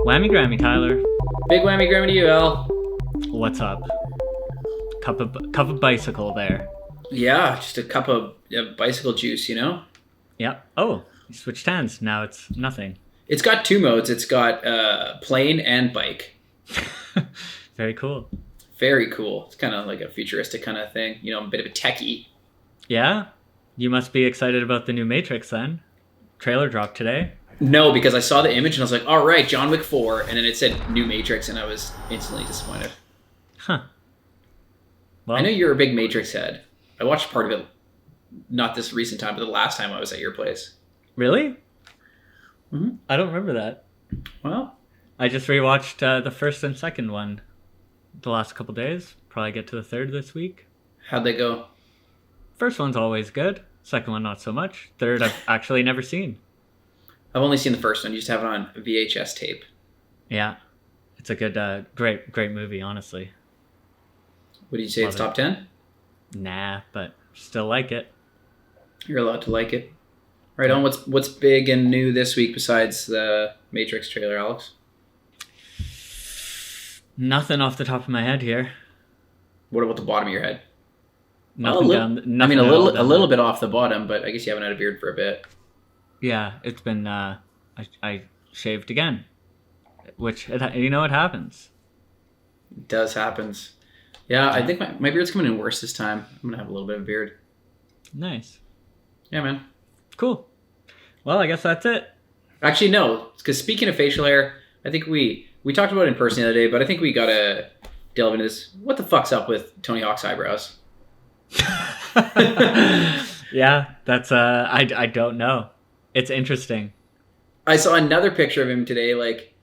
Whammy Grammy, Tyler. Big whammy Grammy to you, Al. What's up? Cup of bicycle there. Yeah, just a cup of bicycle juice, you know? Yep. Oh, you switched hands. Now it's nothing. It's got two modes. It's got plane and bike. Very cool. Very cool. It's kind of like a futuristic kind of thing. You know, I'm a bit of a techie. Yeah? You must be excited about the new Matrix then. Trailer dropped today. No, because I saw the image and I was like, all right, John Wick 4. And then it said New Matrix and I was instantly disappointed. Huh. Well, I know you're a big Matrix head. I watched part of it, not this recent time, but the last time I was at your place. really? Mm-hmm. I don't remember that. Well, I just rewatched the first and second one the last couple days. Probably get to the third this week. how'd they go? First one's always good. Second one, not so much. Third, I've actually never seen. I've only seen the first one. You used to have it on VHS tape. Yeah. It's a good, great movie, honestly. What did you say? It's top 10? Nah, but still like it. You're allowed to like it. Right on. What's big and new this week besides the Matrix trailer, Alex? Nothing off the top of my head here. What about the bottom of your head? Nothing Nothing at all a down little there. bit off the bottom, but I guess you haven't had a beard for a bit. Yeah, it's been. I shaved again, which it happens. It does happens. Yeah, I think my beard's coming in worse this time. I'm gonna have a little bit of a beard. Nice, Yeah, man. cool. Well, I guess that's it. Actually, no, because speaking of facial hair, I think we talked about it in person the other day, but I think we gotta delve into this. What the fuck's up with Tony Hawk's eyebrows? Yeah, that's. I don't know. It's interesting. I saw another picture of him today, like,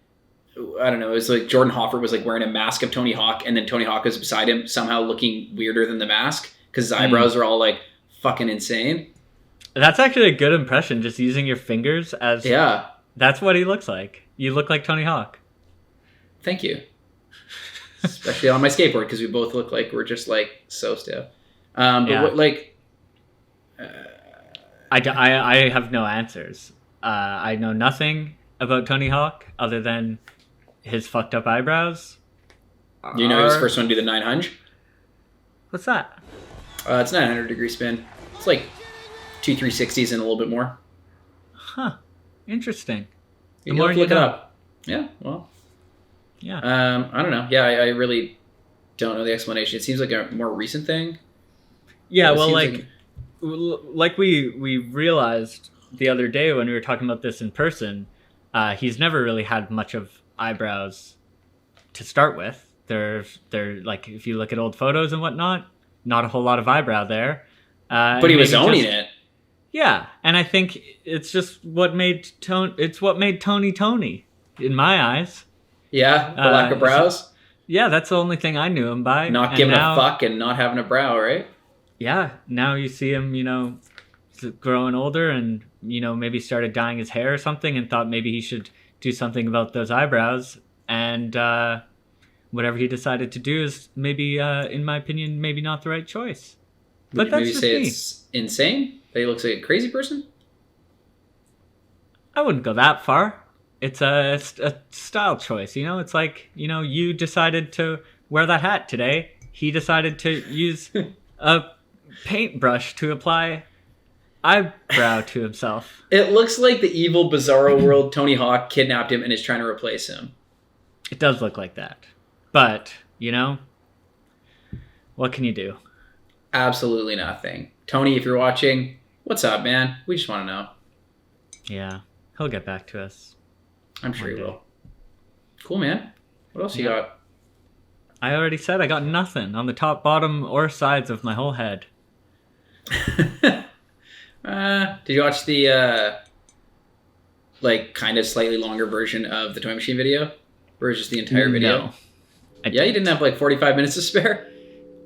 I don't know, it was like Jordan Hoffer was like wearing a mask of Tony Hawk, and then Tony Hawk was beside him, somehow looking weirder than the mask, because his eyebrows are all like fucking insane. That's actually a good impression. Just using your fingers as. Yeah. That's what he looks like. You look like Tony Hawk. Thank you. Especially on my skateboard, because we both look like we're just like so stiff. But Yeah. what, like, I have no answers. I know nothing about Tony Hawk other than his fucked up eyebrows. you know, he was the first one to do the 900. What's that? It's 900-degree spin. It's like 2 360s and a little bit more. Huh. Interesting. The You more have to you look it know. up. Yeah, well. Yeah. I don't know. Yeah, I really don't know the explanation. It seems like a more recent thing. Yeah, It well, seems like we realized the other day when we were talking about this in person, he's never really had much of eyebrows to start with. They're like, if you look at old photos and whatnot, not a whole lot of eyebrow there. But he was owning it. Yeah, and I think it's just what made Tony Tony in my eyes. Yeah, the lack of brows. Yeah, that's the only thing I knew him by. Not And giving now, a fuck and not having a brow, right? Yeah, now you see him, growing older and, maybe started dyeing his hair or something and thought maybe he should do something about those eyebrows. And whatever he decided to do is maybe, in my opinion, maybe not the right choice. But Would you that's maybe just say me. it's insane? That he looks like a crazy person? I wouldn't go that far. It's a style choice, It's like, you decided to wear that hat today. He decided to use a paintbrush to apply eyebrow to himself. It looks like the evil Bizarro World Tony Hawk kidnapped him and is trying to replace him. It does look like that. But, what can you do? Absolutely nothing. Tony, if you're watching, what's up, man? We just want to know. Yeah, he'll get back to us. I'm sure One he day. will. Cool, man. What else you Yeah. got? I already said I got nothing on the top, bottom, or sides of my whole head. Did you watch the kind of slightly longer version of the Toy Machine video? Or just the entire video? No. Yeah, you didn't have like 45 minutes to spare?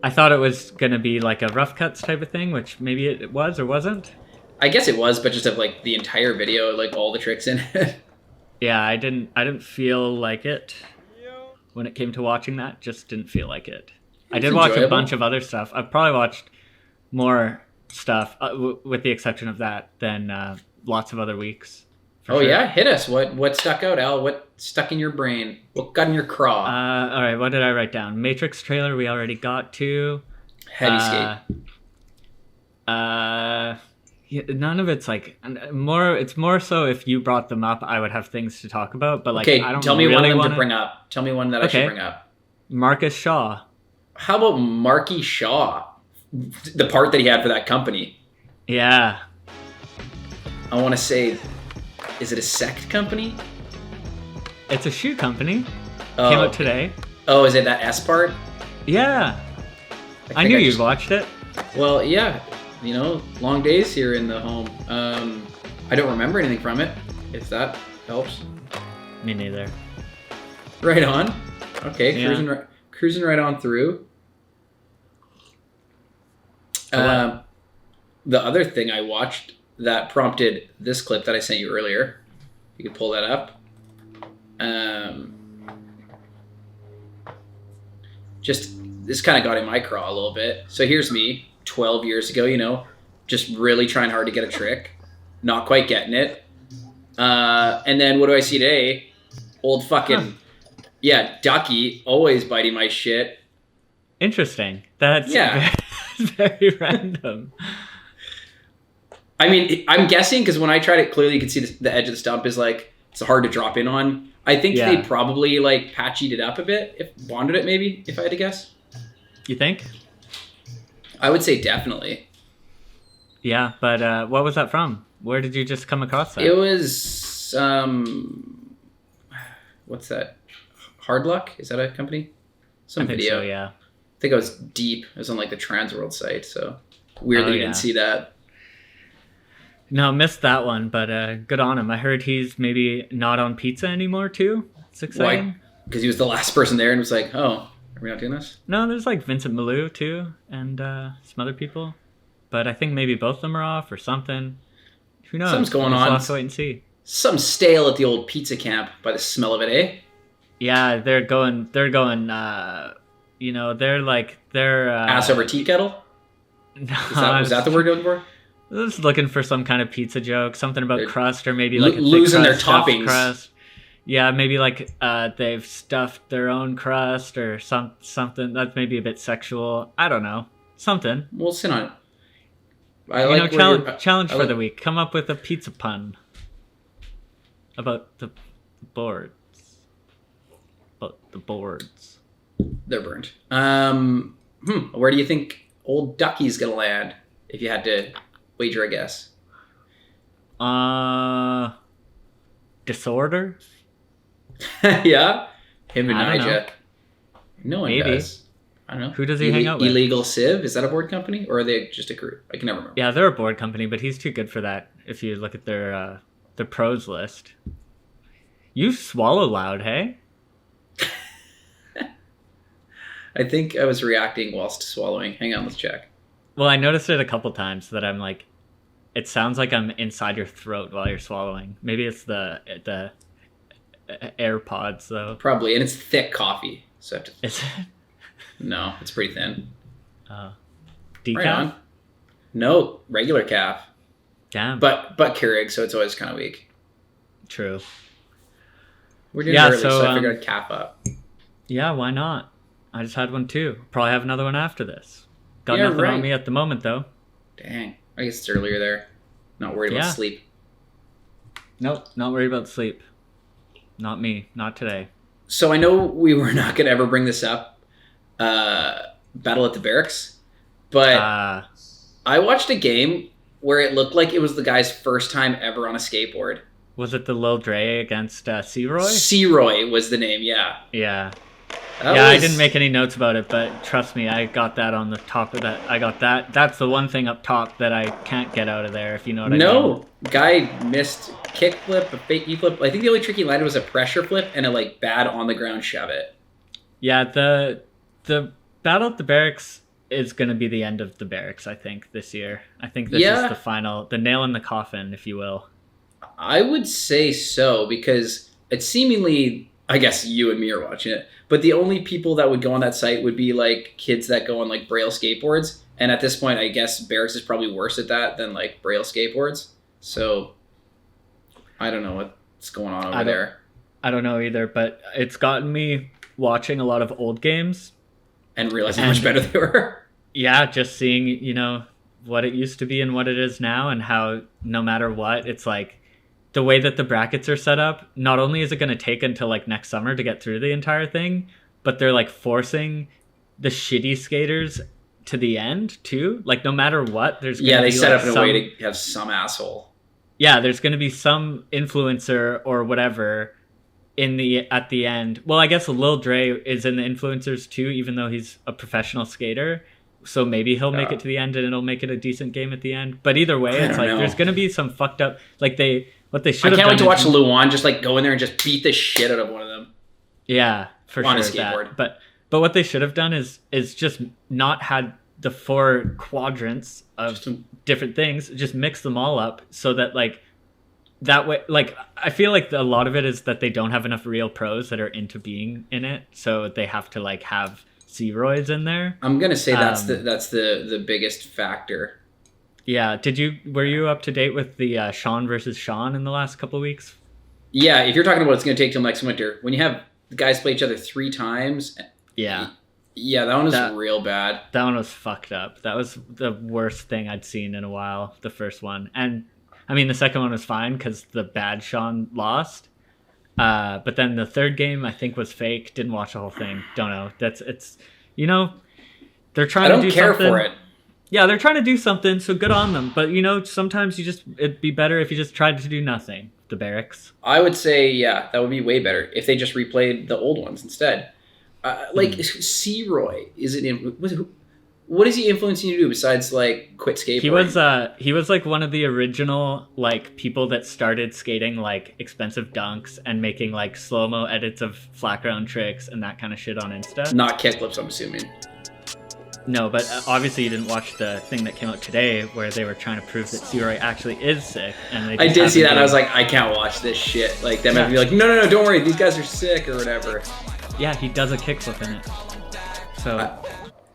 I thought it was going to be like a rough cuts type of thing, which maybe it was or wasn't. I guess it was, but just have like the entire video, like all the tricks in it. Yeah, I didn't feel like it when it came to watching that. Just didn't feel like it. I did watch a enjoyable. bunch of other stuff. I've probably watched more stuff, with the exception of that, than lots of other weeks. Oh sure. Yeah, hit us. What stuck out, Al? What stuck in your brain? What got in your craw? All right, what did I write down? Matrix trailer we already got to. Heavy skate. None of it's like more. It's more so if you brought them up, I would have things to talk about. But like, okay, I don't tell me really one of them wanna... to bring up. Tell me one that I should bring up. Marcus Shaw. How about Marky Shaw? The part that he had for that company. Yeah. I want to say, is it a sect company? It's a shoe company. Came out today. Oh, is it that S part? Yeah. I knew you'd watched it. Well, yeah. You know, long days here in the home. I don't remember anything from it, if that helps. Me neither. Right on. Okay, yeah. Cruising right on through. The other thing I watched that prompted this clip that I sent you earlier, you can pull that up. Just this kind of got in my craw a little bit. So here's me 12 years ago, you know, just really trying hard to get a trick, not quite getting it. And then what do I see today? Old fucking, Ducky, always biting my shit. Interesting. That's very random. I mean, I'm guessing because when I tried it, clearly you can see the edge of the stump is like, it's hard to drop in on. I think they probably like patchied it up a bit, bonded it maybe, if I had to guess. You think? I would say definitely. Yeah, but what was that from? Where did you just come across that? It was, what's that? Hard Luck? Is that a company? Some video. So, yeah. I think it was Deep. It was on like the Transworld site, so weird that you didn't see that. No, missed that one, but good on him. I heard he's maybe not on pizza anymore too. It's exciting. Why? Because he was the last person there and was like, oh, are we not doing this? No, there's like Vincent Malou too and some other people. But I think maybe both of them are off or something. Who knows? Something's going on. We'll have to wait and see. Something stale at the old pizza camp by the smell of it, eh? Yeah, they're going, you know, they're... ass over tea kettle? No, was that the word you're looking for? I was looking for some kind of pizza joke, something about crust or maybe like losing their toppings. Crust. Yeah, maybe like they've stuffed their own crust or something. That's maybe a bit sexual. I don't know. Something. We'll sit on it. Challenge for the week. Come up with a pizza pun about the boards. About the boards. They're burnt. Where do you think old Ducky's gonna land if you had to wager a guess? Disorder? Yeah? Him and Nija. No one does. I don't know. Who does he hang out with? Illegal Civ? Is that a board company? Or are they just a crew? I can never remember. Yeah, they're a board company, but he's too good for that if you look at their pros list. You swallow loud, hey? I think I was reacting whilst swallowing. Hang on, let's check. Well, I noticed it a couple times that I'm like, it sounds like I'm inside your throat while you're swallowing. Maybe it's the AirPods, though. Probably, and it's thick coffee. So I have to... Is it? No, it's pretty thin. Decaf? Right on. No, regular calf. Damn. But Keurig, so it's always kind of weak. True. We're doing early, so I figured I'd calf up. Yeah, why not? I just had one too. Probably have another one after this. Got nothing on me at the moment, though. Dang. I guess it's earlier there. Not worried about sleep. Nope, not worried about sleep. Not me. Not today. So I know we were not going to ever bring this up. Battle at the Berrics. But I watched a game where it looked like it was the guy's first time ever on a skateboard. Was it the Lil Dre against C-Roy? C-Roy was the name, yeah. Yeah. I didn't make any notes about it, but trust me, I got that on the top of that. I got that. That's the one thing up top that I can't get out of there, if you know what I mean. No, guy missed kick flip, a fake E-flip. I think the only trick he landed was a pressure flip and a like bad on the ground shove it. Yeah, the Battle at the Berrics is going to be the end of the Berrics, I think, this year. I think this is the final, the nail in the coffin, if you will. I would say so, because it's seemingly... I guess you and me are watching it, but the only people that would go on that site would be like kids that go on like Braille skateboards. And at this point, I guess Berrics is probably worse at that than like Braille skateboards. So I don't know what's going on over there. I don't know either, but it's gotten me watching a lot of old games. And realizing how much better they were. Yeah, just seeing, you know, what it used to be and what it is now, and how no matter what, it's like the way that the brackets are set up, not only is it going to take until like next summer to get through the entire thing, but they're like forcing the shitty skaters to the end too. Like no matter what, there's going to be they set like up in a way to have some asshole. Yeah, there's going to be some influencer or whatever at the end. Well, I guess Lil Dre is in the influencers too, even though he's a professional skater. So maybe he'll make it to the end and it'll make it a decent game at the end. But either way, it's like there's going to be some fucked up, like what they should have done. I can't wait to watch Luan just like go in there and just beat the shit out of one of them. Yeah, for on sure. a skateboard. But what they should have done is just not had the 4 quadrants of different things, just mix them all up so that like that way, like I feel like a lot of it is that they don't have enough real pros that are into being in it, so they have to like have steroids in there. I'm gonna say that's the biggest factor. Yeah, were you up to date with the Sean versus Sean in the last couple of weeks? Yeah, if you're talking about it's gonna take till next winter, when you have the guys play each other 3 times. Yeah, that one was real bad. That one was fucked up. That was the worst thing I'd seen in a while. The first one, and I mean, the second one was fine because the bad Sean lost. But then the third game, I think, was fake. Didn't watch the whole thing. Don't know. It's you know, they're trying to do something. I don't care for it. Yeah, they're trying to do something, so good on them. But, you know, sometimes it'd be better if you just tried to do nothing, the Berrics. I would say, yeah, that would be way better if they just replayed the old ones instead. C-Roy, what is he influencing you to do besides like quit skateboarding? He was like one of the original like people that started skating like expensive dunks and making like slow-mo edits of flat ground tricks and that kind of shit on Insta. Not kickflips, I'm assuming. No, but obviously you didn't watch the thing that came out today where they were trying to prove that C-Roy actually is sick. And I did see that and I was like, I can't watch this shit. Like them might be like, no, don't worry, these guys are sick or whatever. Yeah, he does a kickflip in it. So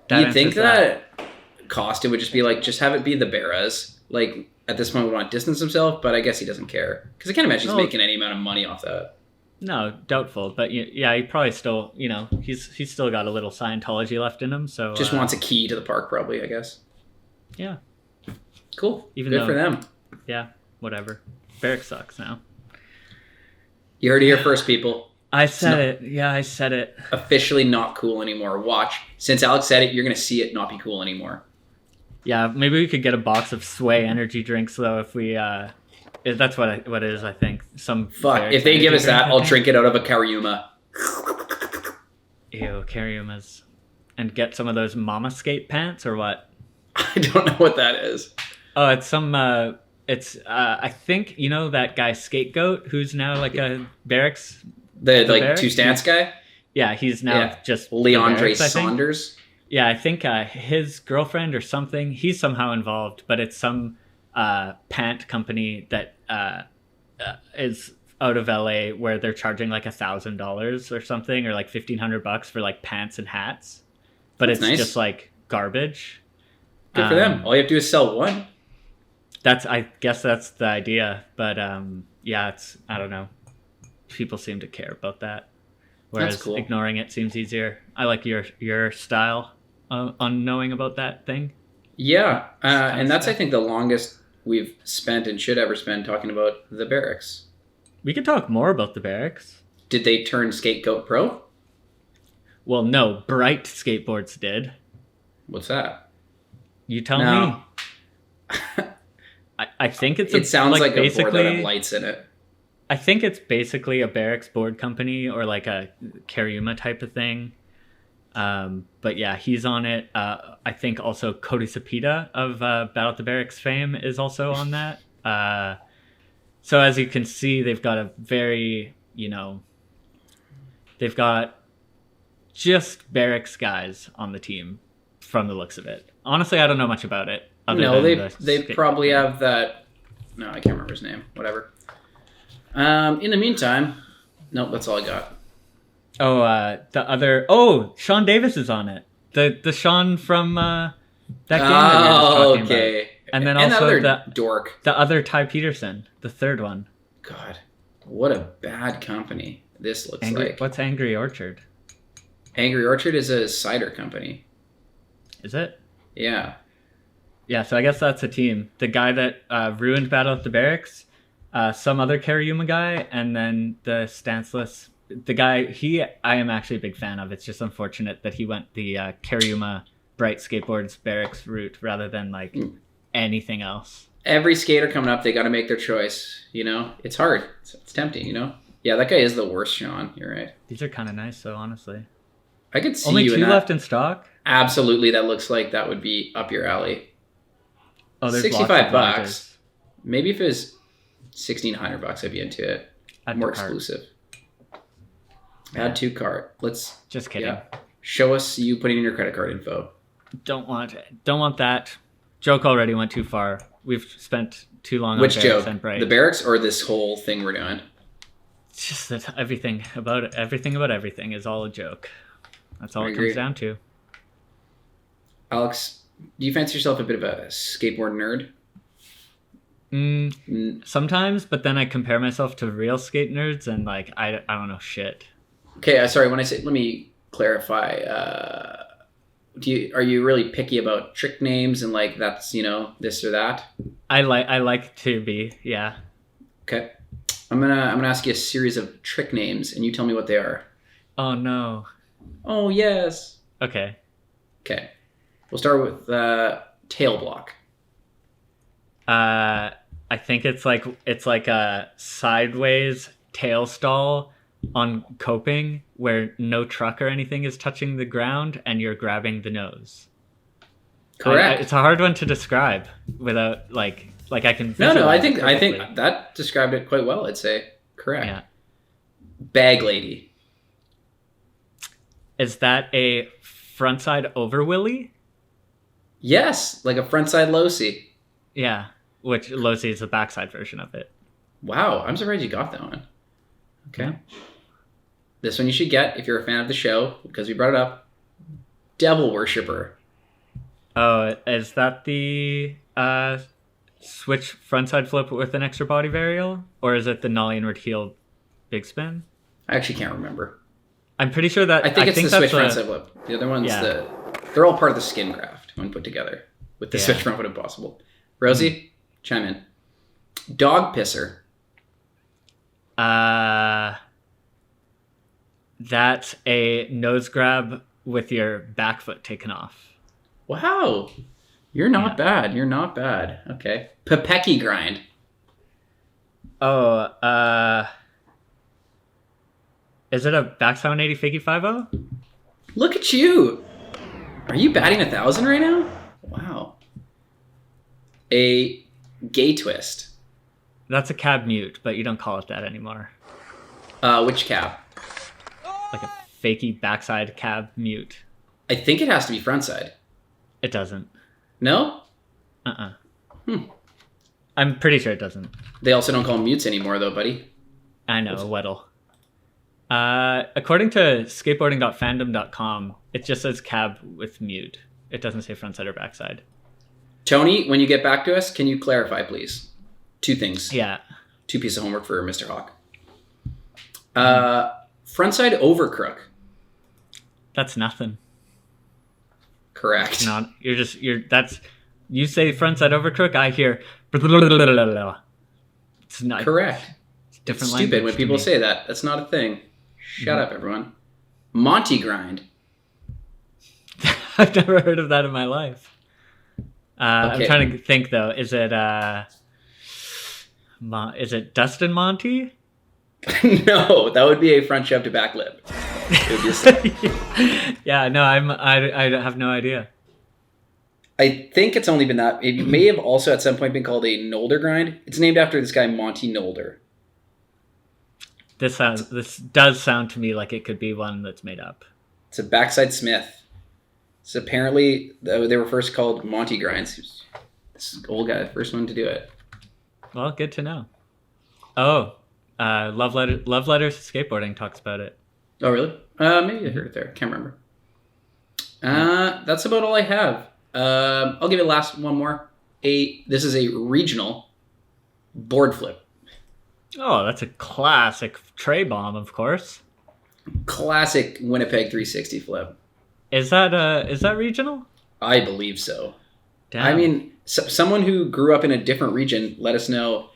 do you think that cost it would just be like, just have it be the Berras? Like at this point we want to distance himself, but I guess he doesn't care. Because I can't imagine he's making any amount of money off that. No, doubtful. But yeah, he probably still, you know, he's still got a little Scientology left in him. So just wants a key to the park probably, I guess. Yeah. Cool. Good for them. Yeah, whatever. Berrics sucks now. You heard it here first, people. I said it. Yeah, I said it. Officially not cool anymore. Watch. Since Alex said it, you're going to see it not be cool anymore. Yeah, maybe we could get a box of Sway energy drinks, though, if we... that's what it is, I think. Fuck, if they give us that, I'll drink it out of a Karyuma. Ew, Karyumas. And get some of those mama skate pants, or what? I don't know what that is. Oh, it's some... I think, you know that guy Scapegoat, who's now like a Berrics... The like Berrics? Two stance guy? Yeah, he's now just Leandre Saunders. Yeah, I think his girlfriend or something, he's somehow involved, but it's some pant company that is out of LA where they're charging like $1,000 or something, or like $1,500 for like pants and hats. But that's it's nice. Just like garbage. Good for them. All you have to do is sell one. I guess that's the idea. But yeah, I don't know. People seem to care about that, whereas cool. Ignoring it seems easier. I like your style on knowing about that thing. Yeah, and that's I think the longest we've spent and should ever spend talking about the Berrics. We could talk more about the Berrics. Did they turn Scapegoat pro? Well, no. Bright Skateboards did. What's that? You tell me. I think it's. It sounds like a board that have lights in it. I think it's basically a Berrics board company or like a Karyuma type of thing. But yeah, he's on it. I think also Cody Sapita of Battle at the Berrics fame is also on that. So as you can see, they've got a very, they've got just Berrics guys on the team from the looks of it. Honestly, I don't know much about it. No, they probably have that. No, I can't remember his name. Whatever. In the meantime, nope, that's all I got. Sean Davis is on it. The Sean from that game. Oh, okay. About. And then also the dork. The other Ty Peterson, the third one. God, what a bad company this looks like. What's Angry Orchard? Angry Orchard is a cider company. Is it? Yeah. Yeah, so I guess that's a team. The guy that ruined Battle at the Berrics, some other Karyuma guy, and then the stanceless... The guy, I am actually a big fan of. It's just unfortunate that he went the Karyuma Bright Skateboards Berrics route rather than anything else. Every skater coming up, they got to make their choice. You know, it's hard. It's tempting. You know. Yeah, that guy is the worst, Sean. You're right. These are kind of nice, though. Honestly, I could see only you two in that. left in stock. Absolutely, that looks like that would be up your alley. Oh, there's $65. Maybe if it was $1,600, I'd be into it. More exclusive. Add to cart. Let's just kidding. Yeah. Show us you putting in your credit card info. Don't want that. Joke already went too far. We've spent too long Which on joke? And Bright. The Berrics or this whole thing we're doing? It's just that everything about everything is all a joke. That's all it comes down to. Alex, do you fancy yourself a bit of a skateboard nerd? Sometimes, but then I compare myself to real skate nerds and I don't know shit. Okay, sorry, when I say, let me clarify. Are you really picky about trick names and that's, this or that? I like to be, yeah. Okay. I'm gonna ask you a series of trick names and you tell me what they are. Oh no. Oh yes. Okay. We'll start with tail block. I think it's like a sideways tail stall on coping where no truck or anything is touching the ground and you're grabbing the nose. Correct. It's a hard one to describe without I can. No. I think that described it quite well. I'd say correct. Yeah. Bag lady. Is that a frontside over willy? Yes, like a frontside low-C. Yeah, which low-C is the backside version of it. Wow, I'm surprised you got that one. Okay. Yeah. This one you should get if you're a fan of the show, because we brought it up. Devil Worshipper. Oh, is that the switch frontside flip with an extra body varial? Or is it the nollie inward heel big spin? I actually can't remember. I'm pretty sure that... I think it's the switch frontside flip. The other one's they're all part of the skin craft when put together with the switch front foot impossible. Rosie, chime in. Dog pisser. That's a nose grab with your back foot taken off. Wow. You're not bad. You're not bad. Okay. Pepeki grind. Oh, is it a backside 180 fakie 5-0? Look at you. Are you batting 1,000 right now? Wow. A gay twist. That's a cab mute, but you don't call it that anymore. Which cab? Like a fakie backside cab mute. I think it has to be frontside. It doesn't. No? I'm pretty sure it doesn't. They also don't call them mutes anymore, though, buddy. I know, a Weddle. According to skateboarding.fandom.com, it just says cab with mute. It doesn't say frontside or backside. Tony, when you get back to us, can you clarify, please? 2 things. Yeah. 2 pieces of homework for Mr. Hawk. Frontside over crook. That's nothing. Correct. It's not. You say frontside over crook, I hear. It's not correct. It's different. It's stupid when people say that. That's not a thing. Shut up, everyone. Monty grind. I've never heard of that in my life. Okay. I'm trying to think though. Is it Dustin Monty? No, that would be a front shove to back lip. Yeah, no, I have no idea. I think it's only been that. It may have also at some point been called a Nolder grind. It's named after this guy Monty Nolder. This does sound to me like it could be one that's made up. It's a backside Smith. So apparently they were first called Monty grinds. This old guy, the first one to do it. Well, good to know. Oh, Love Letters to Skateboarding talks about it. Oh, really? Maybe I heard it there. Can't remember. That's about all I have. I'll give it last one more. This is a regional board flip. Oh, that's a classic tray bomb, of course. Classic Winnipeg 360 flip. Is that regional? I believe so. Damn. I mean, someone who grew up in a different region, let us know.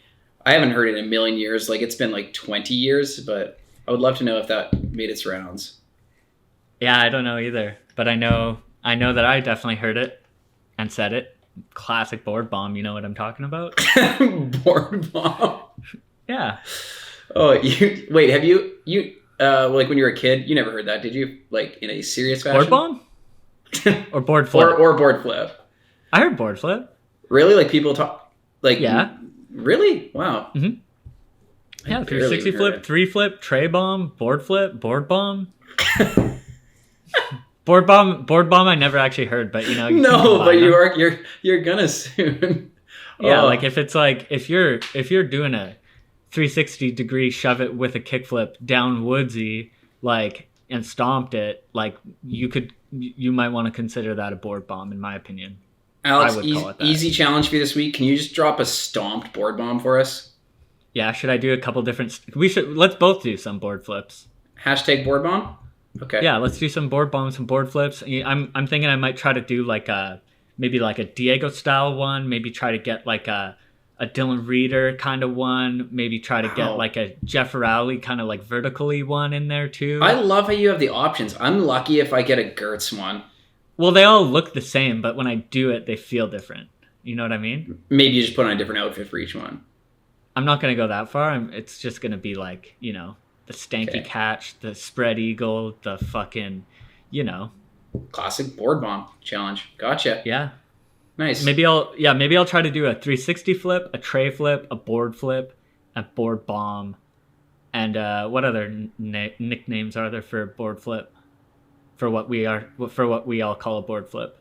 I haven't heard it in a million years. Like, it's been like 20 years, but I would love to know if that made its rounds. Yeah, I don't know either, but I know that I definitely heard it and said it. Classic board bomb, you know what I'm talking about? Board bomb. Yeah. Oh, wait, have you like when you were a kid, you never heard that, did you? Like in a serious fashion? Board bomb? Or board flip? or board flip. I heard board flip. Really? Like people talk like yeah. Really? Wow. Mm-hmm. Yeah, 360 flip, 3 flip, tray bomb, board flip, board bomb. Board bomb I never actually heard, but you know. No, but you're gonna soon. Yeah, like if you're doing a 360-degree shove it with a kickflip down woodsy, like, and stomped it, like you might want to consider that a board bomb, in my opinion. Alex, I would call it that. Easy challenge for you this week. Can you just drop a stomped board bomb for us? Yeah, should I do a couple different? Let's both do some board flips. Hashtag board bomb. Okay. Yeah, let's do some board bombs, some board flips. I'm thinking I might try to do maybe like a Diego style one. Maybe try to get like a Dylan Reeder kind of one. Maybe try to get like a Jeff Rowley kind of like vertically one in there too. I love how you have the options. I'm lucky if I get a Gertz one. Well, they all look the same, but when I do it, they feel different. You know what I mean? Maybe you just put on a different outfit for each one. I'm not going to go that far. It's just going to be like, you know, the stanky catch, the spread eagle, the fucking, you know. Classic board bomb challenge. Gotcha. Yeah. Nice. Maybe I'll try to do a 360 flip, a tray flip, a board flip, a board bomb, and what other nicknames are there for board flip? For what we all call a board flip.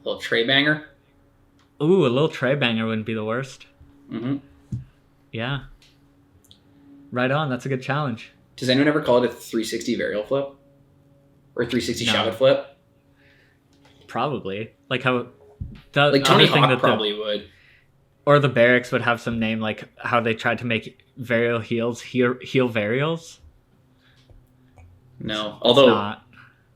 A little tray banger. Ooh, a little tray banger wouldn't be the worst. Mm-hmm. Yeah. Right on. That's a good challenge. Does anyone ever call it a 360 varial flip? Or 360 shove it flip? Probably. Like how... like Tony Hawk probably would. Or the Berrics would have some name, like how they tried to make varial heels heel varials. No. Although,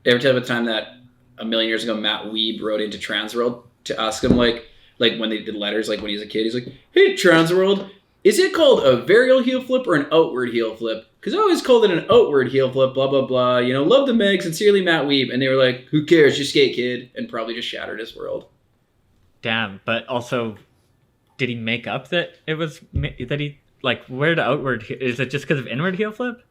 ever tell about the time that a million years ago Matt Weeb wrote into Transworld to ask him, like when they did letters, like when he was a kid, he's like, "Hey, Transworld, is it called a varial heel flip or an outward heel flip? Because I always called it an outward heel flip, blah, blah, blah. You know, love the Meg, sincerely Matt Weeb." And they were like, "Who cares? Just skate, kid." And probably just shattered his world. Damn, but also, did he make up that it was, that he, like, where to outward, is it just because of inward heel flip?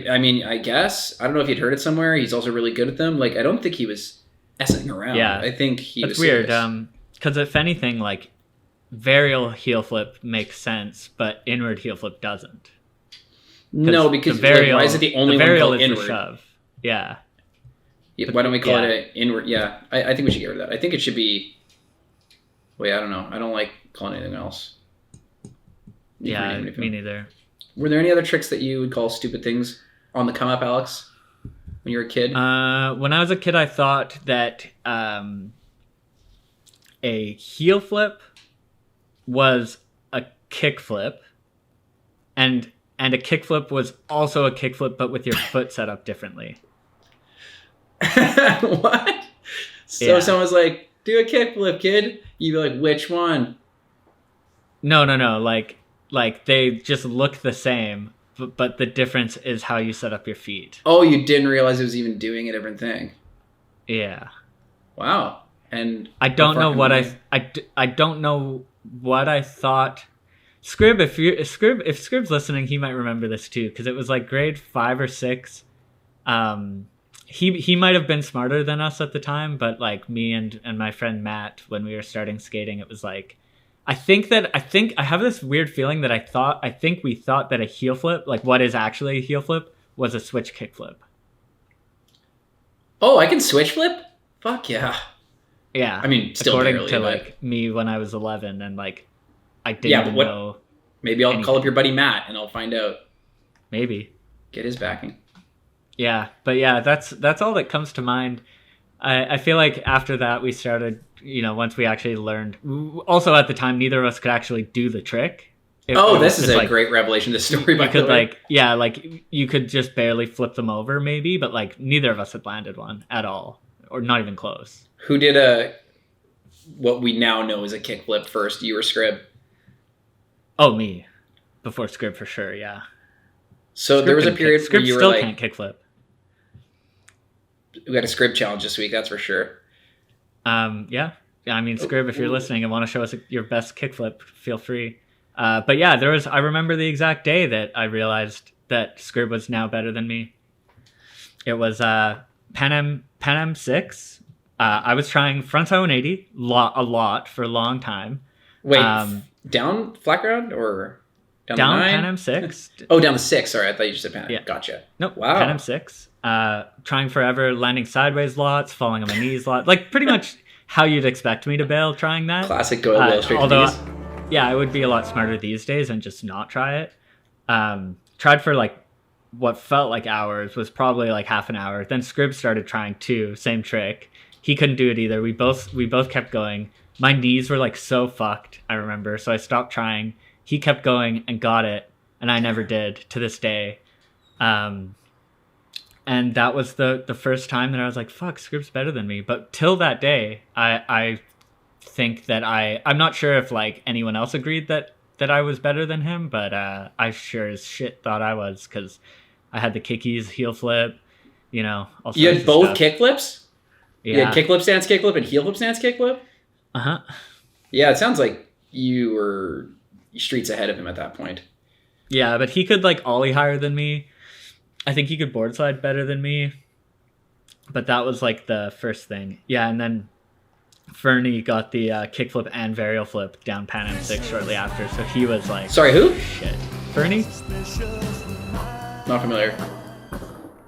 I mean, I guess. I don't know if you'd heard it somewhere. He's also really good at them. Like, I don't think he was essing around. Yeah. I think he was weird. serious. Because if anything, like, varial heel flip makes sense, but inward heel flip doesn't. No, because varial, why is it the only one called inward? The shove. Yeah. Why don't we call it an inward? Yeah, I think we should get rid of that. I think it should be... Wait, I don't know. I don't like calling anything else. Yeah, me neither. Were there any other tricks that you would call stupid things on the come up, Alex, when you were a kid? When I was a kid, I thought that a heel flip was a kick flip, and a kick flip was also a kick flip, but with your foot set up differently. What? So someone's like, "Do a kick flip, kid." You'd be like, "Which one?" No. Like they just look the same, but the difference is how you set up your feet. Oh, you didn't realize it was even doing a different thing. Yeah. Wow. And I don't know what I don't know what I thought. Scrib, if Scrib's listening, he might remember this too, because it was like grade 5 or 6. He might have been smarter than us at the time, but like me and my friend Matt, when we were starting skating, it was like, I think I have this weird feeling that I think we thought that a heel flip, like what is actually a heel flip, was a switch kick flip. Oh, I can switch flip? Fuck yeah. Yeah. I mean, still according barely, to but... like me when I was 11, and like I didn't know. Maybe I'll call up your buddy Matt and I'll find out. Maybe. Get his backing. Yeah, but yeah, that's all that comes to mind. I feel like after that we started, you know, once we actually learned. Also at the time, neither of us could actually do the trick. This is a great revelation of the story, by the way. You could just barely flip them over maybe, but like neither of us had landed one at all, or not even close. Who did what we now know as a kickflip first? You or Scrib? Oh, me. Before Scrib for sure, yeah. So there was a period where you were like... Scrib still can't kickflip. We got a Scrib challenge this week, that's for sure. Yeah. I mean, Scrib, if you're listening and want to show us your best kickflip, feel free. But yeah, I remember the exact day that I realized that Scrib was now better than me. It was Pan Am 6. I was trying frontside 180 a lot for a long time. Wait, down flat ground or down the 9? Pan Am 6. Oh, down the 6. Sorry, I thought you just said Pan Am. Yeah. Gotcha. Nope. Wow. Pan Am 6. Trying forever, landing sideways lots, falling on my knees lots. Like pretty much how you'd expect me to bail trying that. Classic go straight although, to knees. Yeah, I would be a lot smarter these days and just not try it. Tried for like what felt like hours, was probably like half an hour. Then Scrib started trying too, same trick. He couldn't do it either. We both kept going. My knees were like so fucked, I remember. So I stopped trying. He kept going and got it, and I never did to this day. And that was the first time that I was like, fuck, Scrib's better than me. But till that day, I think that I'm not sure if like anyone else agreed that I was better than him, but I sure as shit thought I was, because I had the kickies, heel flip, all sorts You had both stuff. kickflips? Yeah. You had kickflip stance kickflip and heel flip stance kickflip? Uh-huh. Yeah, it sounds like you were streets ahead of him at that point. Yeah, but he could like ollie higher than me. I think he could board slide better than me. But that was like the first thing. Yeah, and then Fernie got the kickflip and varial flip down Pan Am 6 shortly after. So he was like... Sorry, who? Shit. Fernie? Not familiar.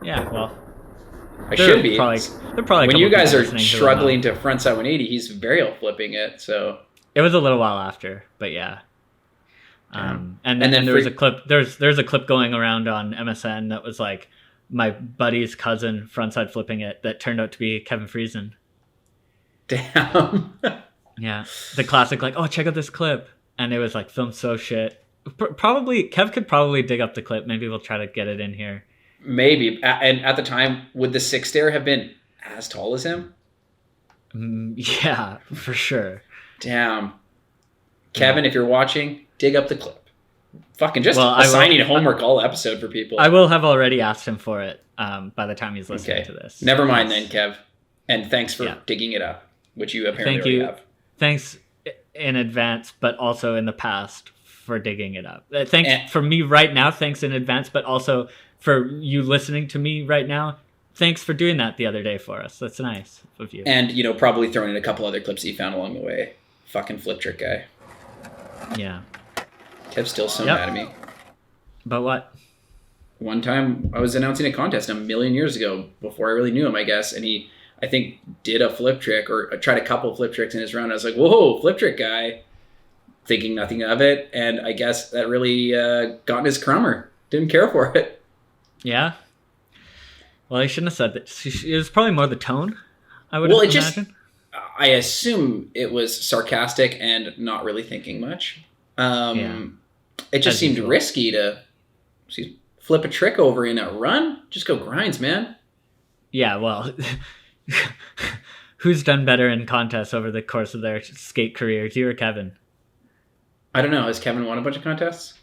Yeah, well... I should be. They're probably when you guys are struggling to frontside 180, he's varial flipping it, so... It was a little while after, but yeah. And then there was a clip. There's a clip going around on MSN that was like my buddy's cousin frontside flipping it that turned out to be Kevin Friesen. Damn. Yeah, the classic like, oh, check out this clip, and it was like filmed so shit. Probably Kev could probably dig up the clip. Maybe we'll try to get it in here. Maybe. And at the time, would the 6 stair have been as tall as him? Yeah, for sure. Damn. Kevin, if you're watching, dig up the clip. Fucking just assigning homework all episode for people. I will have already asked him for it by the time he's listening to this. Never mind then, Kev. And thanks for digging it up, which you apparently already have. Thanks in advance, but also in the past for digging it up. Thanks for me right now. Thanks in advance, but also for you listening to me right now. Thanks for doing that the other day for us. That's nice of you. And, probably throwing in a couple other clips that you found along the way. Fucking flip trick guy. Yeah. Kev's still so mad at me. But what? One time I was announcing a contest a million years ago before I really knew him, I guess. And he, I think, did a flip trick or tried a couple flip tricks in his round. I was like, whoa, flip trick guy. Thinking nothing of it. And I guess that really got in his crummer. Didn't care for it. Yeah. Well, I shouldn't have said that. It was probably more the tone, I would imagine. I assume it was sarcastic and not really thinking much. It just seemed risky to flip a trick over in a run. Just go grinds, man. Yeah, well, who's done better in contests over the course of their skate careers, you or Kevin? I don't know. Has Kevin won a bunch of contests?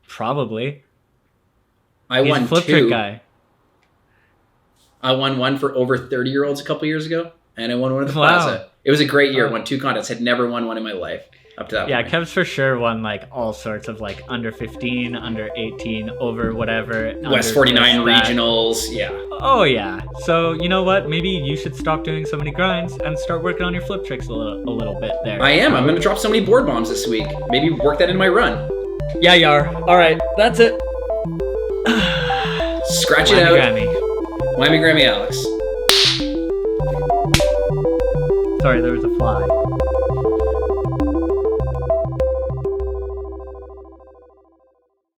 Probably. He's won a flip 2. Trick guy. I won one for over 30-year-olds a couple years ago, and I won one at the Plaza. It was a great year. Won 2 contests. Had never won one in my life up to that point. Kev's for sure won like all sorts of like under 15, under 18, over whatever. West 49 regionals. Yeah. Oh yeah. So you know what? Maybe you should stop doing so many grinds and start working on your flip tricks a little bit there. I am. I'm going to drop so many board bombs this week. Maybe work that in my run. Yeah, you are. All right. That's it. Scratch it out. Whammy Grammy Alex. Sorry, there was a fly.